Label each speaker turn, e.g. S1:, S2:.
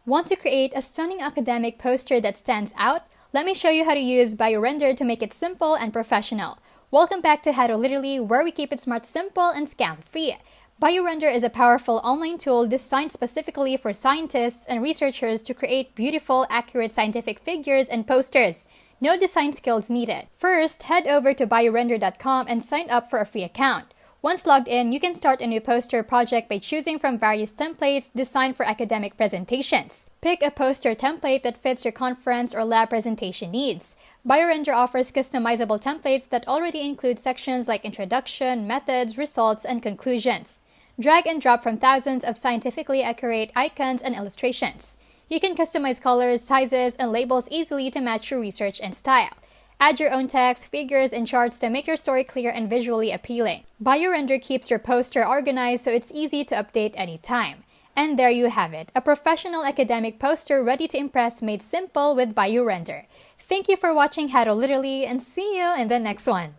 S1: Want to create a stunning academic poster that stands out? Let me show you how to use Biorender to make it simple and professional. Welcome back to How to Literally, where we keep it smart, simple, and scam-free. Biorender is a powerful online tool designed specifically for scientists and researchers to create beautiful, accurate scientific figures and posters. No design skills needed. First, head over to biorender.com and sign up for a free account. Once logged in, you can start a new poster project by choosing from various templates designed for academic presentations. Pick a poster template that fits your conference or lab presentation needs. Biorender offers customizable templates that already include sections like introduction, methods, results, and conclusions. Drag and drop from thousands of scientifically accurate icons and illustrations. You can customize colors, sizes, and labels easily to match your research and style. Add your own text, figures, and charts to make your story clear and visually appealing. Biorender keeps your poster organized so it's easy to update anytime. And there you have it, a professional academic poster ready to impress made simple with Biorender. Thank you for watching How to Literally, and see you in the next one.